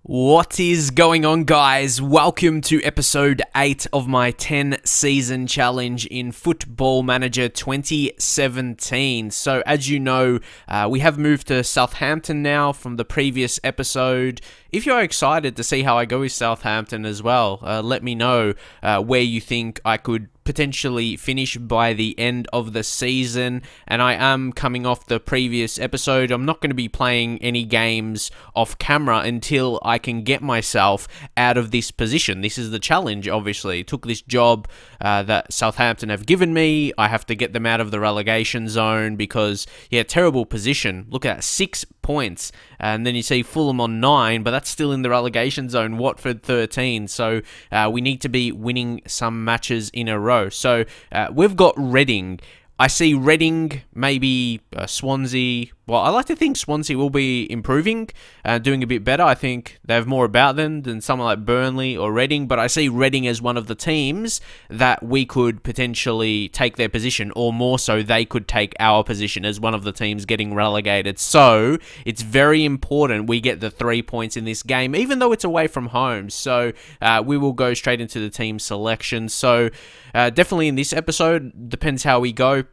What is going on, guys? Welcome to episode 8 of my 10 season challenge in Football Manager 2017. So as you know, we have moved to Southampton now from the previous episode. If you're excited to see how I go with Southampton as well, let me know where you think I could potentially finish by the end of the season. And I am coming off the previous episode. I'm not going to be playing any games off camera until I can get myself out of this position. This is the challenge, obviously. Took this job that Southampton have given me. I have to get them out of the relegation zone because, yeah, terrible position. Look at that, 6 points. And then you see Fulham on 9, but that's still in the relegation zone. Watford 13. So we need to be winning some matches in a row. So we've got Reading. I see Reading, maybe Swansea. Well, I like to think Swansea will be improving, doing a bit better. I think they have more about them than someone like Burnley or Reading, but I see Reading as one of the teams that we could potentially take their position, or more so, they could take our position as one of the teams getting relegated. So it's very important we get the 3 points in this game, even though it's away from home. So we will go straight into the team selection. So definitely in this episode, depends how we go.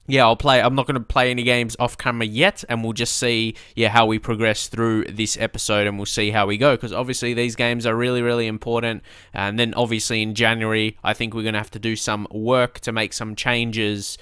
Yeah, I'll play. I'm not going to play any games off camera yet, and we'll just see, how we progress through this episode, and we'll see how we go, because obviously these games are really, really important. And then obviously in January, I think we're going to have to do some work to make some changes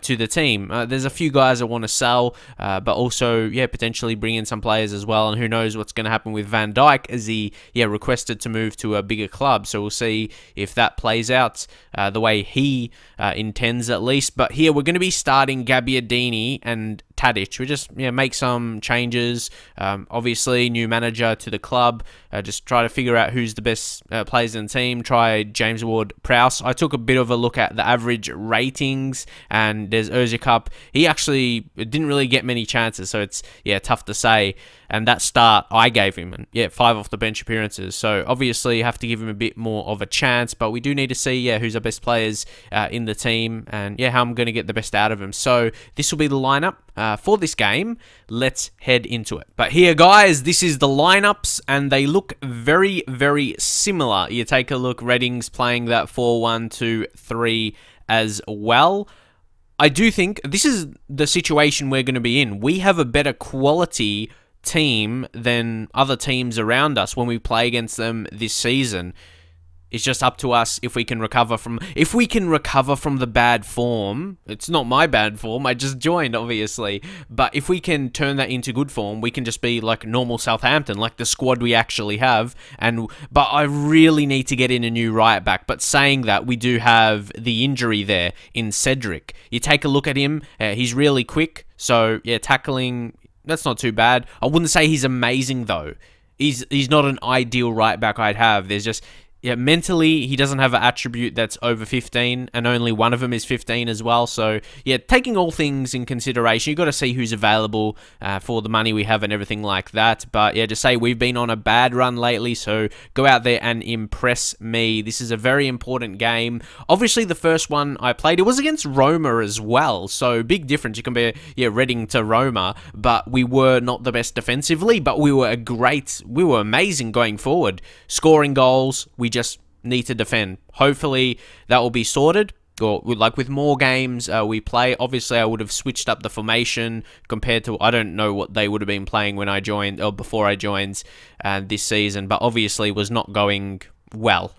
to the team. There's a few guys I want to sell, but also, potentially bring in some players as well, and who knows what's going to happen with Van Dijk, as he, requested to move to a bigger club. So we'll see if that plays out the way he intends, at least. But here we're going to be starting Gabbiadini and Tadic. We just make some changes. Obviously, new manager to the club. Just try to figure out who's the best players in the team. Try James Ward-Prowse. I took a bit of a look at the average ratings, and there's Cup. He actually didn't really get many chances, so it's tough to say. And that start I gave him, and 5 off the bench appearances. So obviously you have to give him a bit more of a chance, but we do need to see who's our best players in the team, and how I'm going to get the best out of him. So this will be the lineup for this game. Let's head into it. But here, guys, this is the lineups, and they look very, very similar. You take a look, Reading's playing that 4-1-2-3 as well. I do think this is the situation we're going to be in. We have a better quality team than other teams around us when we play against them this season. It's just up to us if we can recover from the bad form. It's not my bad form. I just joined, obviously. But if we can turn that into good form, we can just be like normal Southampton, like the squad we actually have. But I really need to get in a new right back. But saying that, we do have the injury there in Cedric. You take a look at him. He's really quick. So, tackling, that's not too bad. I wouldn't say he's amazing, though. He's not an ideal right back I'd have. There's just... mentally, he doesn't have an attribute that's over 15, and only one of them is 15 as well. So, taking all things in consideration, you've got to see who's available for the money we have and everything like that. But, just say we've been on a bad run lately, so go out there and impress me. This is a very important game. Obviously, the first one I played, it was against Roma as well, so big difference. You compare, Reading to Roma, but we were not the best defensively, but we were amazing going forward. Scoring goals, we just need to defend. Hopefully that will be sorted, or like with more games we play. Obviously I would have switched up the formation compared to, I don't know what they would have been playing when I joined, or before I joined this season, but obviously was not going well.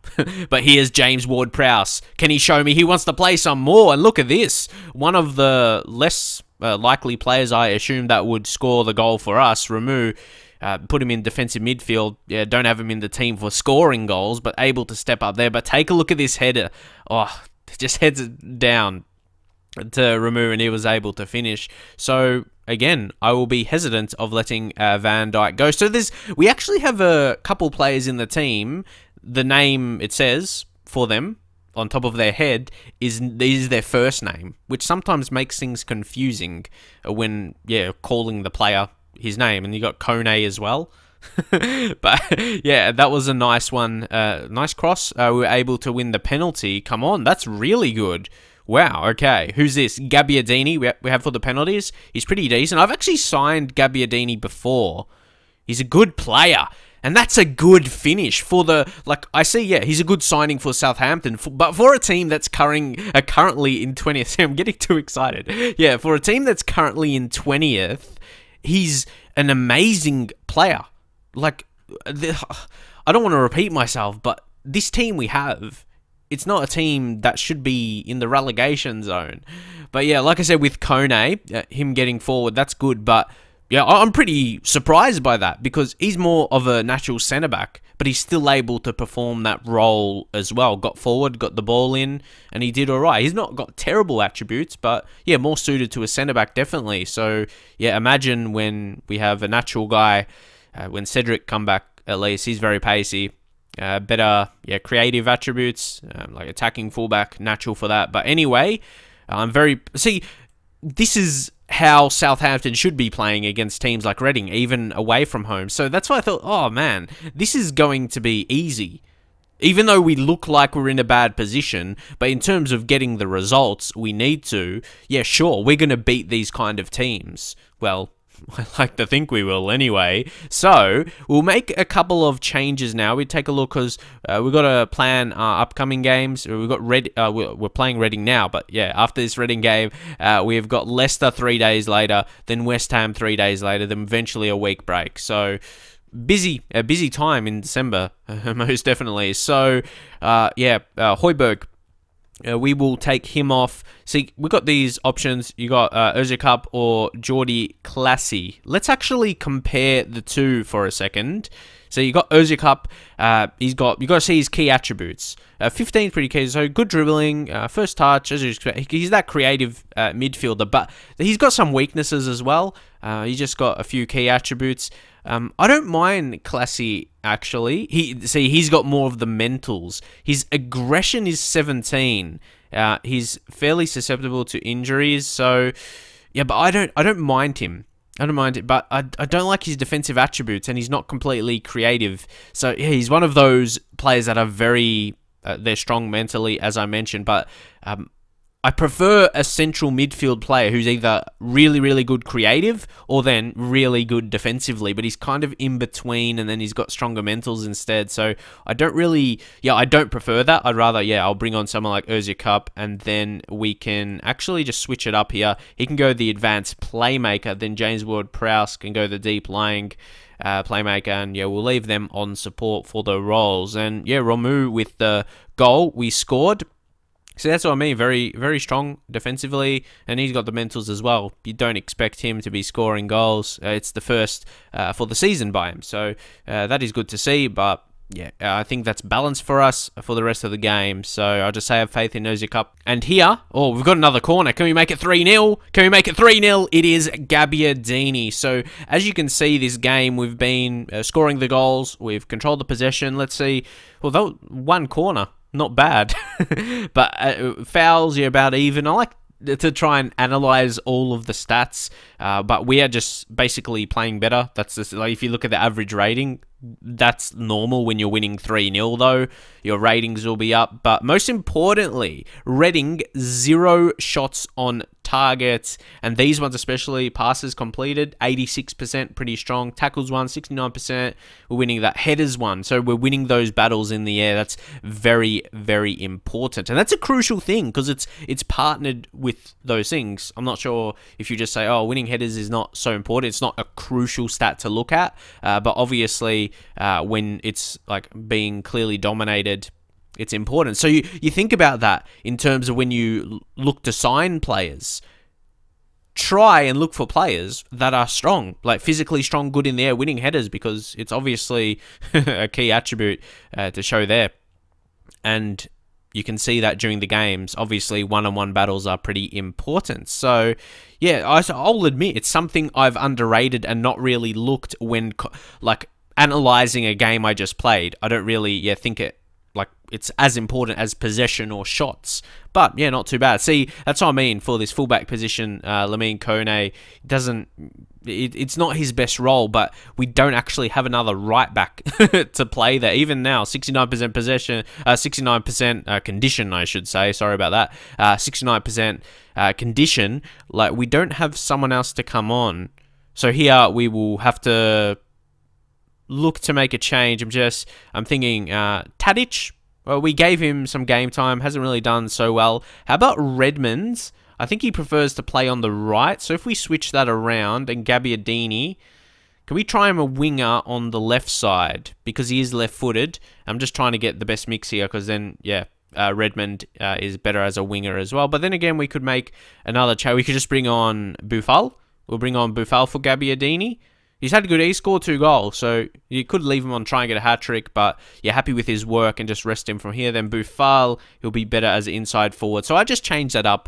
But here's James Ward-Prowse. Can he show me he wants to play some more? And look at this, one of the less likely players I assumed that would score the goal for us, Ramu. Put him in defensive midfield. Don't have him in the team for scoring goals, but able to step up there. But take a look at this header. Oh, just heads it down to Ramu, and he was able to finish. So, again, I will be hesitant of letting Van Dijk go. So we actually have a couple players in the team. The name, it says, for them, on top of their head, is their first name, which sometimes makes things confusing when, calling the player his name. And you got Kone as well. But that was a nice one. Nice cross. We were able to win the penalty. Come on, that's really good. Wow, okay. Who's this? Gabbiadini we have for the penalties. He's pretty decent. I've actually signed Gabbiadini before. He's a good player. And that's a good finish for the, like, I see, yeah, he's a good signing for Southampton, but for a team that's currently in 20th, I'm getting too excited. Yeah, for a team that's currently in 20th, he's an amazing player. Like, I don't want to repeat myself, but this team we have, it's not a team that should be in the relegation zone. But yeah, like I said, with Kone, him getting forward, that's good, but yeah, I'm pretty surprised by that because he's more of a natural centre-back, but he's still able to perform that role as well. Got forward, got the ball in, and he did all right. He's not got terrible attributes, but yeah, more suited to a centre-back, definitely. So yeah, imagine when we have a natural guy, when Cedric come back, at least, he's very pacey. Better, yeah, creative attributes, like attacking fullback, natural for that. But anyway, this is how Southampton should be playing against teams like Reading, even away from home. So that's why I thought, oh man, this is going to be easy. Even though we look like we're in a bad position, but in terms of getting the results we need to, yeah, sure, we're going to beat these kind of teams. Well, I like to think we will anyway. So we'll make a couple of changes now. We take a look because we've got to plan our upcoming games. We've got we're playing Reading now, but yeah, after this Reading game, we've got Leicester 3 days later, then West Ham 3 days later, then eventually a week break. So a busy time in December, most definitely. So yeah, Højbjerg. We will take him off. See, we've got these options. You got Özil or Jordi Classy. Let's actually compare the two for a second. So you got Özil. You got to see his key attributes. 15 pretty key. So good dribbling, first touch. He's that creative midfielder, but he's got some weaknesses as well. He's just got a few key attributes. I don't mind Classy, actually. He's got more of the mentals. His aggression is 17. He's fairly susceptible to injuries, so yeah, but I don't mind him. I don't mind it, but I don't like his defensive attributes, and he's not completely creative. So yeah, he's one of those players that are they're strong mentally, as I mentioned, but I prefer a central midfield player who's either really, really good creative or then really good defensively, but he's kind of in between, and then he's got stronger mentals instead. So I don't prefer that. I'd rather, I'll bring on someone like Özil, and then we can actually just switch it up here. He can go the advanced playmaker, then James Ward-Prowse can go the deep lying playmaker, and yeah, we'll leave them on support for the roles. And yeah, Romu with the goal we scored. So that's what I mean, very, very strong defensively, and he's got the mentals as well. You don't expect him to be scoring goals. It's the first for the season by him, so that is good to see, but yeah, I think that's balanced for us for the rest of the game, so I'll just say I have faith in Özil. And here, we've got another corner. Can we make it 3-0? Can we make it 3-0? It is Gabbiadini. So, as you can see, this game, we've been scoring the goals, we've controlled the possession. Let's see, well, that was one corner. Not bad, but fouls, you're about even. I like to try and analyze all of the stats, but we are just basically playing better. That's just, like, if you look at the average rating, that's normal when you're winning 3-0 though. Your ratings will be up, but most importantly, Reading 0 shots on target, and these ones especially, passes completed 86%, pretty strong. Tackles won 69%. We're winning that. Headers won, so we're winning those battles in the air. That's very, very important, and that's a crucial thing because it's partnered with those things. I'm not sure if you just say, oh, winning headers is not so important. It's not a crucial stat to look at, but obviously when it's like being clearly dominated, it's important. So you think about that in terms of when you look to sign players. Try and look for players that are strong, like physically strong, good in the air, winning headers, because it's obviously a key attribute to show there. And you can see that during the games. Obviously, one-on-one battles are pretty important. So, yeah, I'll admit it's something I've underrated and not really looked when, like, analyzing a game I just played. I don't really, think it's as important as possession or shots. But, yeah, not too bad. See, that's what I mean for this fullback position. Lamine Kone it's not his best role, but we don't actually have another right back to play there. Even now, 69% possession, 69% condition, I should say. Sorry about that. 69% condition. Like, we don't have someone else to come on. So here we will have to look to make a change. I'm thinking Tadic. Well, we gave him some game time. Hasn't really done so well. How about Redmond? I think he prefers to play on the right. So if we switch that around and Gabbiadini, can we try him a winger on the left side? Because he is left-footed. I'm just trying to get the best mix here because then, yeah, Redmond is better as a winger as well. But then again, we could make another change. We could just bring on Buffal. We'll bring on Buffal for Gabbiadini. He's had a good... He scored 2 goals, so you could leave him on try and get a hat-trick, but you're happy with his work and just rest him from here. Then Buffal, he'll be better as an inside forward. So I just changed that up.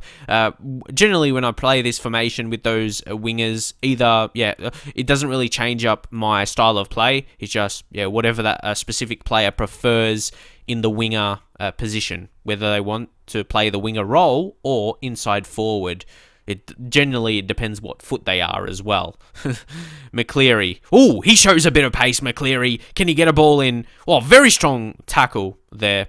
Generally, when I play this formation with those wingers, either, yeah, it doesn't really change up my style of play. It's just, yeah, whatever that specific player prefers in the winger position, whether they want to play the winger role or inside forward. It generally depends what foot they are as well. McCleary. Oh, he shows a bit of pace, McCleary. Can he get a ball in? Oh, very strong tackle there.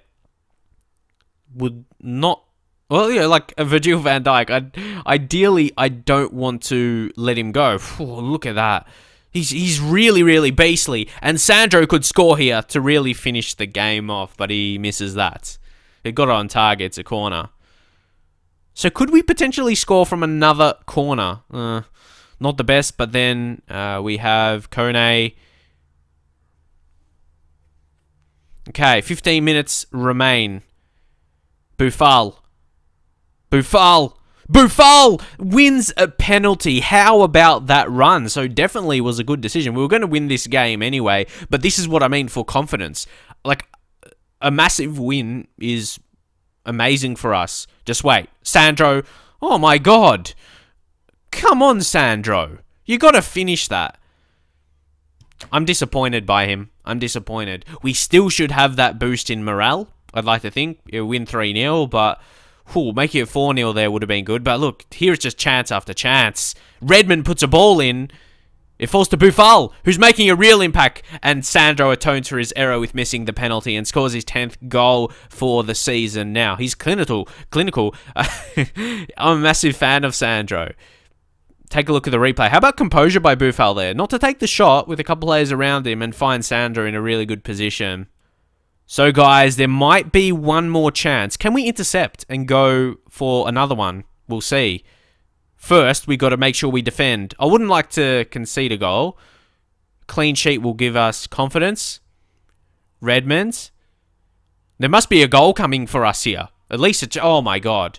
Would not... Well, yeah, like a Virgil van Dijk. Ideally, I don't want to let him go. Oh, look at that. He's really, really beastly. And Sandro could score here to really finish the game off, but he misses that. It got on target. It's a corner. So could we potentially score from another corner? Not the best, but then we have Kone. Okay, 15 minutes remain. Buffal. Buffal wins a penalty. How about that run? So definitely was a good decision. We were going to win this game anyway, but this is what I mean for confidence. Like, a massive win is amazing for us. Just wait. Sandro. Oh my god. Come on, Sandro. You got to finish that. I'm disappointed by him. I'm disappointed. We still should have that boost in morale, I'd like to think. It'll win 3-0, but making it 4-0 there would have been good. But look, here's just chance after chance. Redmond puts a ball in. It falls to Buffal, who's making a real impact, and Sandro atones for his error with missing the penalty and scores his 10th goal for the season now. He's clinical. I'm a massive fan of Sandro. Take a look at the replay. How about composure by Buffal there? Not to take the shot with a couple players around him and find Sandro in a really good position. So, guys, there might be one more chance. Can we intercept and go for another one? We'll see. First, we got to make sure we defend. I wouldn't like to concede a goal. Clean sheet will give us confidence. Redmond. There must be a goal coming for us here. At least oh my god.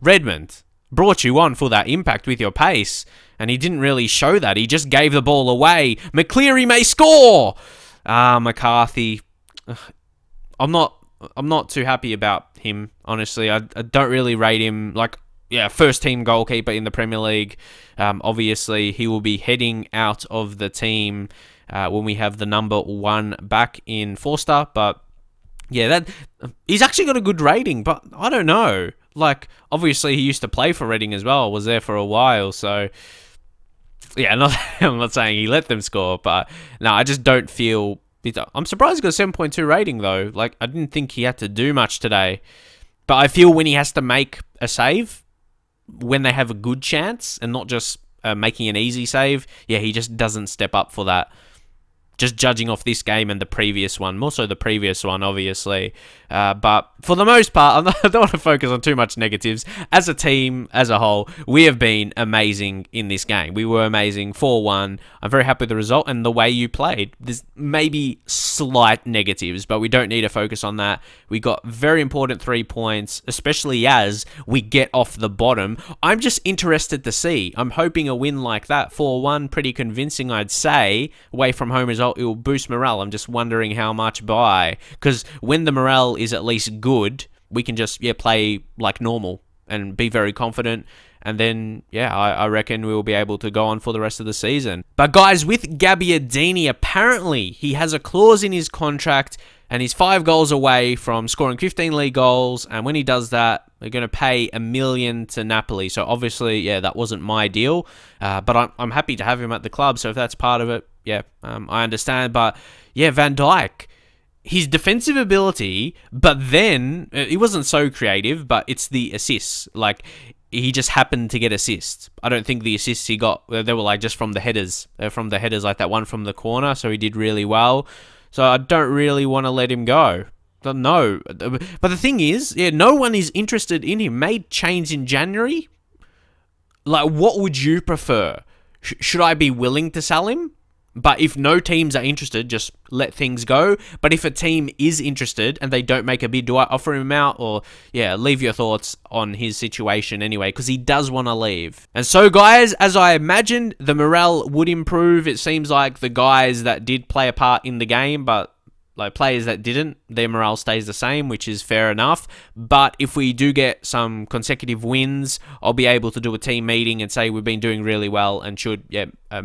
Redmond brought you on for that impact with your pace, and he didn't really show that. He just gave the ball away. McCleary may score. McCarthy. I'm not too happy about him, honestly. I don't really rate him like, yeah, first team goalkeeper in the Premier League. Obviously, he will be heading out of the team when we have the number 1 back in Forster. But yeah, he's actually got a good rating, but I don't know. Like, obviously, he used to play for Reading as well. Was there for a while, so yeah. I'm not saying he let them score, but no, I just don't feel. I'm surprised he got a 7.2 rating though. Like, I didn't think he had to do much today, but I feel when he has to make a save, when they have a good chance and not just making an easy save, yeah, he just doesn't step up for that. Just judging off this game and the previous one. More so the previous one, obviously. But for the most part, I don't want to focus on too much negatives. As a team, as a whole, we have been amazing in this game. We were amazing 4-1. I'm very happy with the result and the way you played. There's maybe slight negatives, but we don't need to focus on that. We got very important 3 points, especially as we get off the bottom. I'm just interested to see. I'm hoping a win like that, 4-1, pretty convincing, I'd say. Away from home result, it will boost morale. I'm just wondering how much by. Because when the morale is at least good, we can just, yeah, play like normal and be very confident. And then, yeah, I reckon we will be able to go on for the rest of the season. But guys, with Gabbiadini, apparently he has a clause in his contract and he's 5 goals away from scoring 15 league goals. And when he does that, they're going to pay $1 million to Napoli. So obviously, yeah, that wasn't my deal. But I'm happy to have him at the club. So if that's part of it, yeah, I understand. But yeah, Van Dijk, his defensive ability, but then he wasn't so creative, but it's the assists. Like, he just happened to get assists. I don't think the assists he got, they were like just from the headers. Like that one from the corner, so he did really well. So I don't really want to let him go. No. But the thing is, yeah, no one is interested in him. Made change in January. Like, what would you prefer? Should I be willing to sell him? But if no teams are interested, just let things go. But if a team is interested and they don't make a bid, do I offer him out? Or, yeah, leave your thoughts on his situation anyway, because he does want to leave. And so, guys, as I imagined, the morale would improve. It seems like the guys that did play a part in the game, but like players that didn't, their morale stays the same, which is fair enough. But if we do get some consecutive wins, I'll be able to do a team meeting and say we've been doing really well and should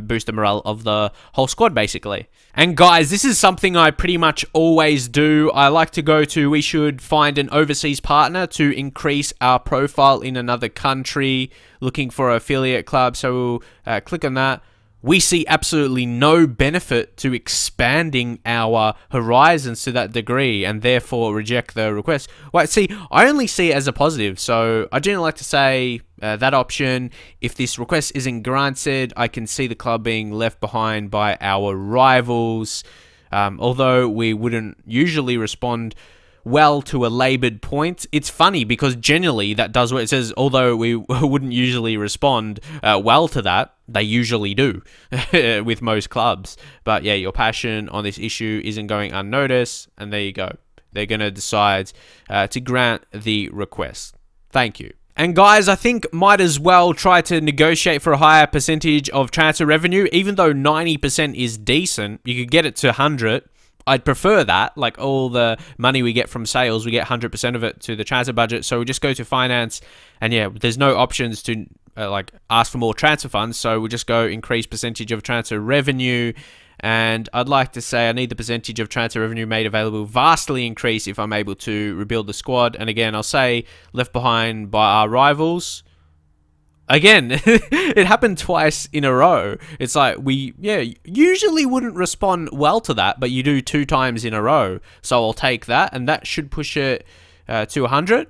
boost the morale of the whole squad, basically. And guys, this is something I pretty much always do. I like to go to, we should find an overseas partner to increase our profile in another country, looking for an affiliate club. So we'll click on that. We see absolutely no benefit to expanding our horizons to that degree and therefore reject the request. Well, see, I only see it as a positive, so I generally like to say that option. If this request isn't granted, I can see the club being left behind by our rivals, although we wouldn't usually respond well to a laboured point. It's funny because generally that does what it says, although we wouldn't usually respond well to that. They usually do with most clubs. But yeah, your passion on this issue isn't going unnoticed, and there you go. They're going to decide to grant the request. Thank you. And guys, I think might as well try to negotiate for a higher percentage of transfer revenue. Even though 90% is decent, you could get it to 100. I'd prefer that, like all the money we get from sales, we get 100% of it to the transfer budget. So we just go to finance, and yeah, there's no options to like ask for more transfer funds. So we'll just go increase percentage of transfer revenue. And I'd like to say I need the percentage of transfer revenue made available vastly increase if I'm able to rebuild the squad. And again, I'll say left behind by our rivals. Again, it happened twice in a row. It's like we, usually wouldn't respond well to that, but you do 2 times in a row. So I'll take that, and that should push it to 100.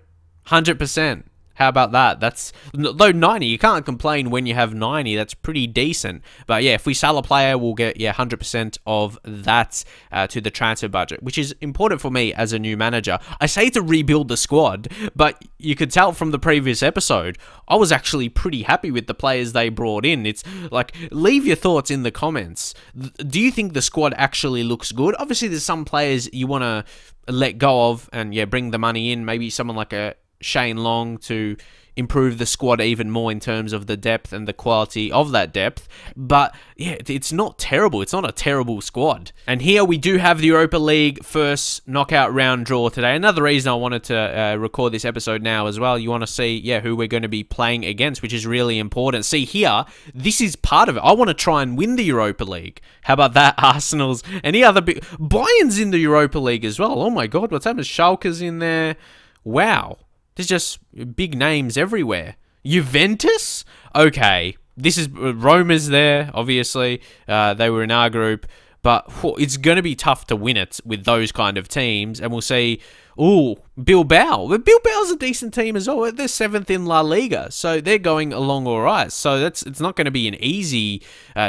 100%. How about that? That's, though 90, you can't complain when you have 90. That's pretty decent. But yeah, if we sell a player, we'll get 100% of that to the transfer budget, which is important for me as a new manager. I say to rebuild the squad, but you could tell from the previous episode, I was actually pretty happy with the players they brought in. It's like, leave your thoughts in the comments. Do you think the squad actually looks good? Obviously, there's some players you want to let go of and bring the money in. Maybe someone like a Shane Long to improve the squad even more in terms of the depth and the quality of that depth. But yeah, it's not terrible. It's not a terrible squad. And here we do have the Europa League first knockout round draw today. Another reason I wanted to record this episode now as well. You want to see, who we're going to be playing against, which is really important. See here, this is part of it. I want to try and win the Europa League. How about that? Arsenal's, any other big... Bayern's in the Europa League as well. Oh my God, what's happened? Schalke's in there. Wow. There's just big names everywhere. Juventus? Okay. This is... Roma's there, obviously. They were in our group. But it's going to be tough to win it with those kind of teams. And we'll see... Ooh, Bilbao. But Bilbao's a decent team as well. They're 7th in La Liga. So they're going along all right. So it's not going to be an easy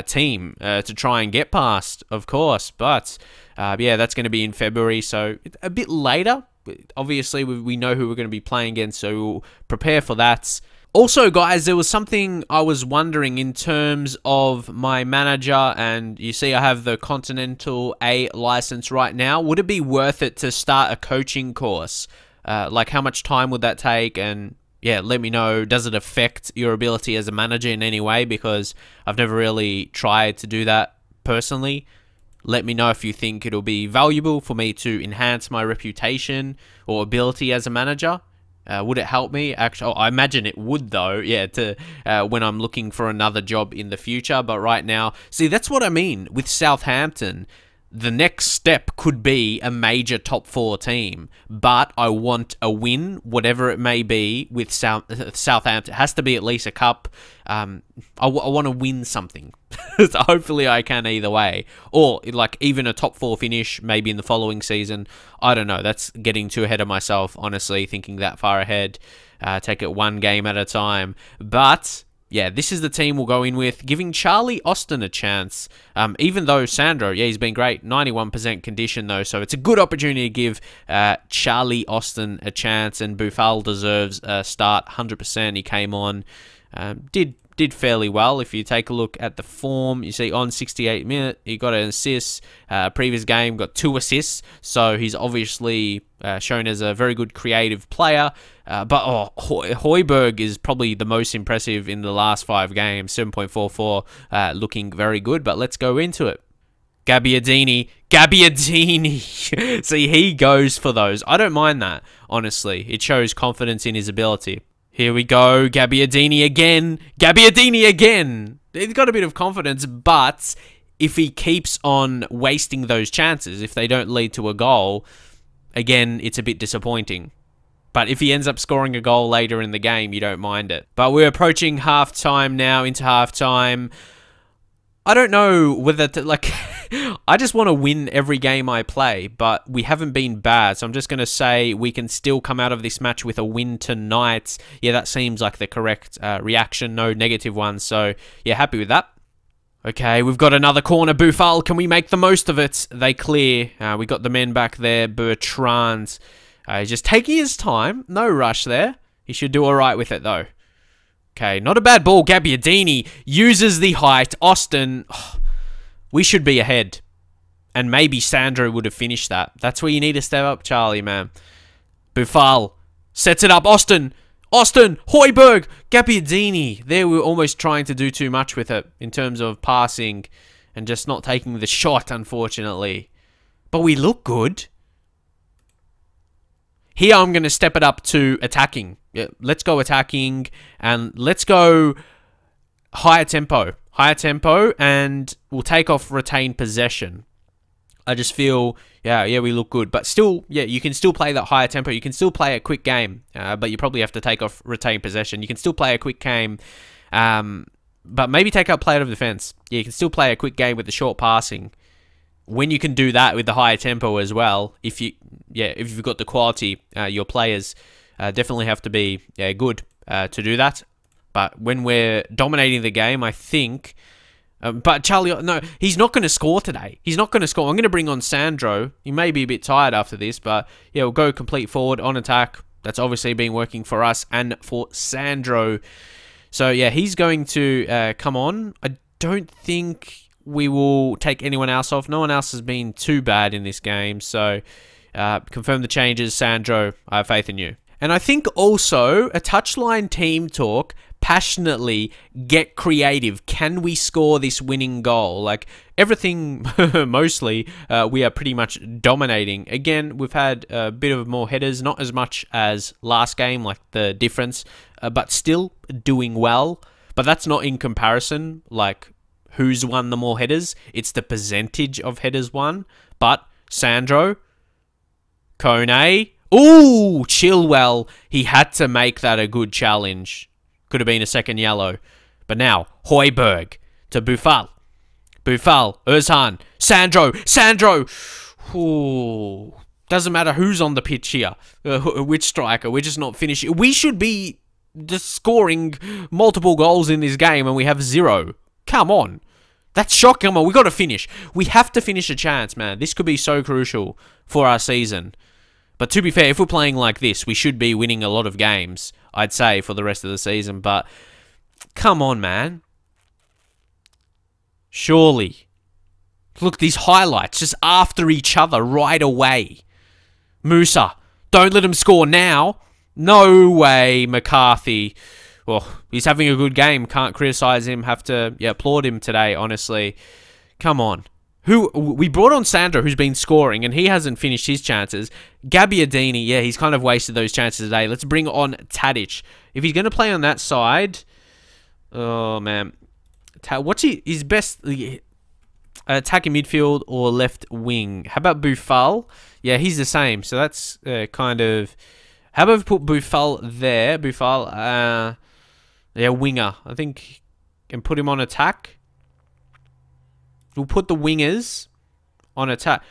team to try and get past, of course. But yeah, that's going to be in February. So a bit later. Obviously, we know who we're going to be playing against, so we'll prepare for that. Also, guys, there was something I was wondering in terms of my manager, and you see I have the Continental A license right now. Would it be worth it to start a coaching course? Like, how much time would that take? And yeah, let me know, does it affect your ability as a manager in any way? Because I've never really tried to do that personally. Let me know if you think it'll be valuable for me to enhance my reputation or ability as a manager. Would it help me? Actually, I imagine it would, though. Yeah, to when I'm looking for another job in the future. But right now, see, that's what I mean with Southampton. the next step could be a major top 4 team, but I want a win, whatever it may be, with Southampton. It has to be at least a cup. I want to win something. So hopefully I can either way. Or, like, even a top 4 finish, maybe in the following season. I don't know. That's getting too ahead of myself, honestly, thinking that far ahead. Take it one game at a time. But yeah, this is the team we'll go in with, giving Charlie Austin a chance. Even though Sandro, yeah, he's been great. 91% condition, though, so it's a good opportunity to give Charlie Austin a chance, and Buffal deserves a start 100%. He came on, did fairly well. If you take a look at the form, you see on 68 minutes, he got an assist. Previous game, got 2 assists, so he's obviously shown as a very good creative player. But Højbjerg is probably the most impressive in the last 5 games. 7.44, looking very good. But let's go into it. Gabbiadini. See, he goes for those. I don't mind that, honestly. It shows confidence in his ability. Here we go. Gabbiadini again. He's got a bit of confidence, but if he keeps on wasting those chances, if they don't lead to a goal, again, it's a bit disappointing. But if he ends up scoring a goal later in the game, you don't mind it. But we're approaching half-time now, into half-time. I don't know whether to, like, I just want to win every game I play, but we haven't been bad. So I'm just going to say we can still come out of this match with a win tonight. Yeah, that seems like the correct reaction. No negative ones. So, yeah, happy with that. Okay, we've got another corner. Buffal, can we make the most of it? They clear. We got the men back there. Bertrand. He's just taking his time. No rush there. He should do all right with it, though. Okay, not a bad ball. Gabbiadini uses the height. Austin, we should be ahead. And maybe Sandro would have finished that. That's where you need to step up, Charlie, man. Buffal sets it up. Austin, Højbjerg, Gabbiadini. There we were almost trying to do too much with it in terms of passing and just not taking the shot, unfortunately. But we look good. Here I'm going to step it up to attacking. Yeah, let's go attacking, and let's go higher tempo. And we'll take off retained possession. I just feel, yeah, we look good. But still, yeah, you can still play that higher tempo. You can still play a quick game, but you probably have to take off retained possession. You can still play a quick game, but maybe take out play out of defense. Yeah, you can still play a quick game with the short passing. When you can do that with the higher tempo as well, if you've got the quality, your players definitely have to be good to do that. But when we're dominating the game, I think. But Charlie, no, he's not going to score today. He's not going to score. I'm going to bring on Sandro. He may be a bit tired after this, but yeah, we'll go complete forward on attack. That's obviously been working for us and for Sandro. So yeah, he's going to come on. I don't think we will take anyone else off. No one else has been too bad in this game. So, confirm the changes. Sandro, I have faith in you. And I think also a touchline team talk, passionately, get creative. Can we score this winning goal? Like, everything, mostly, we are pretty much dominating. Again, we've had a bit of more headers, not as much as last game, like the difference, but still doing well. But that's not in comparison, like, who's won the more headers. It's the percentage of headers won. But Sandro, Kone, ooh, Chilwell. He had to make that a good challenge. Could have been a second yellow. But now, Højbjerg to Buffal. Özhan, Sandro. Ooh. Doesn't matter who's on the pitch here. Which striker. We're just not finishing. We should be just scoring multiple goals in this game and we have 0. Come on. That's shocking. Come on, we got to finish. We have to finish a chance, man. This could be so crucial for our season. But to be fair, if we're playing like this, we should be winning a lot of games, I'd say, for the rest of the season. But come on, man. Surely. Look, these highlights just after each other right away. Musa, don't let him score now. No way, McCarthy. Well, he's having a good game. Can't criticize him. Have to applaud him today, honestly. Come on. We brought on Sandro, who's been scoring, and he hasn't finished his chances. Gabbiadini, yeah, he's kind of wasted those chances today. Let's bring on Tadic. If he's going to play on that side, oh, man. What's his best... attacking midfield or left wing. How about Buffal? Yeah, he's the same. So that's kind of... How about we put Buffal there? Buffal, yeah, winger. I think and put him on attack. We'll put the wingers on attack.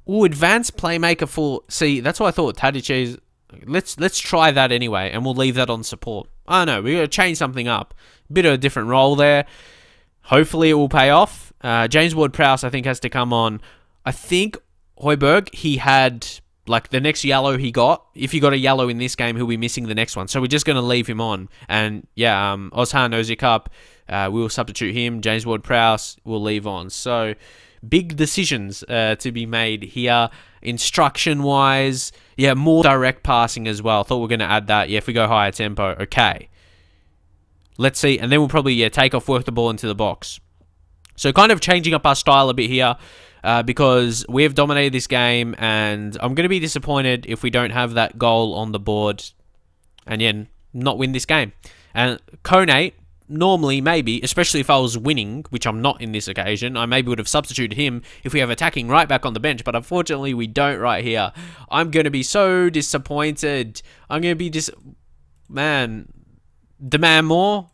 Ooh, advanced playmaker for... See, that's what I thought. Tadic is... Let's try that anyway, and we'll leave that on support. I don't know. We're going to change something up. Bit of a different role there. Hopefully it will pay off. James Ward-Prowse, I think, has to come on. I think Højbjerg, he had... Like, the next yellow he got, if he got a yellow in this game, he'll be missing the next one. So we're just going to leave him on. And, yeah, Ozhan Ozikup, we will substitute him. James Ward-Prowse will leave on. So, big decisions to be made here. Instruction-wise, yeah, more direct passing as well. Thought we are going to add that. Yeah, if we go higher tempo, okay. Let's see. And then we'll probably, yeah, take off, work the ball into the box. So, kind of changing up our style a bit here. Because we have dominated this game, and I'm going to be disappointed if we don't have that goal on the board and, yeah, not win this game. And Kone, normally, maybe, especially if I was winning, which I'm not in this occasion, I maybe would have substituted him if we have attacking right back on the bench, but unfortunately we don't right here. I'm going to be so disappointed. I'm going to be Man, demand more.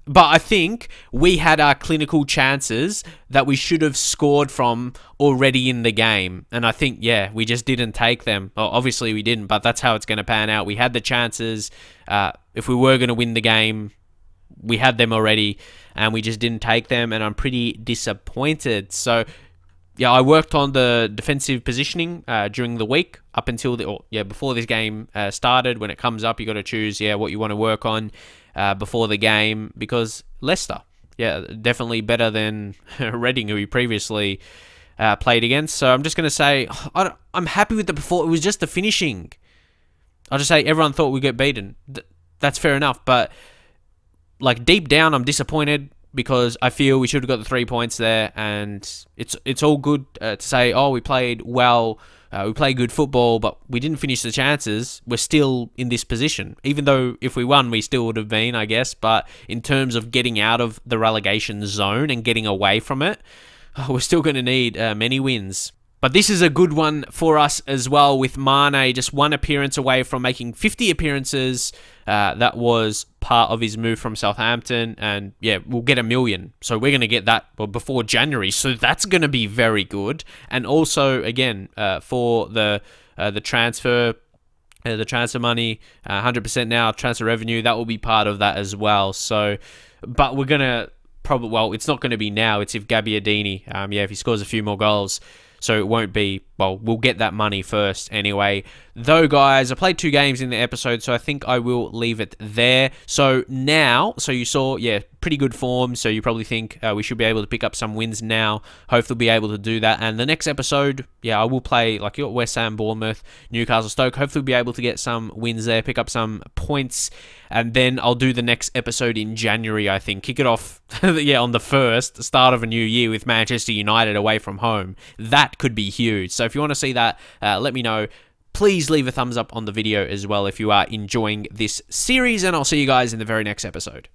But I think we had our clinical chances that we should have scored from already in the game. And I think, yeah, we just didn't take them. Well, obviously we didn't, but that's how it's going to pan out. We had the chances. If we were going to win the game, we had them already, and we just didn't take them, and I'm pretty disappointed. So, yeah, I worked on the defensive positioning during the week up until before this game started. When it comes up, you got to choose, what you want to work on. Before the game, because Leicester, yeah, definitely better than Reading, who we previously played against. So I'm just going to say, I'm happy with the performance. It was just the finishing. I'll just say everyone thought we'd get beaten. That's fair enough, but like deep down, I'm disappointed because I feel we should have got the 3 points there, and it's all good to say, oh, we played well. We played good football, but we didn't finish the chances. We're still in this position. Even though if we won, we still would have been, I guess. But in terms of getting out of the relegation zone and getting away from it, we're still going to need many wins. But this is a good one for us as well, with Mane just one appearance away from making 50 appearances. That was part of his move from Southampton, and yeah, we'll get 1 million. So we're going to get that before January. So that's going to be very good. And also, again, for the transfer money, 100% now, transfer revenue, that will be part of that as well. So, but we're going to probably, well, it's not going to be now. It's if Gabbiadini, if he scores a few more goals. So it won't be, well, we'll get that money first anyway. Though, guys, I played 2 games in the episode, so I think I will leave it there. So now, so you saw, yeah, pretty good form. So you probably think we should be able to pick up some wins now. Hopefully be able to do that. And the next episode, yeah, I will play like West Ham, Bournemouth, Newcastle, Stoke. Hopefully be able to get some wins there, pick up some points. And then I'll do the next episode in January, I think. Kick it off, yeah, on the 1st, start of a new year with Manchester United away from home. That could be huge. So if you want to see that, let me know. Please leave a thumbs up on the video as well if you are enjoying this series, and I'll see you guys in the very next episode.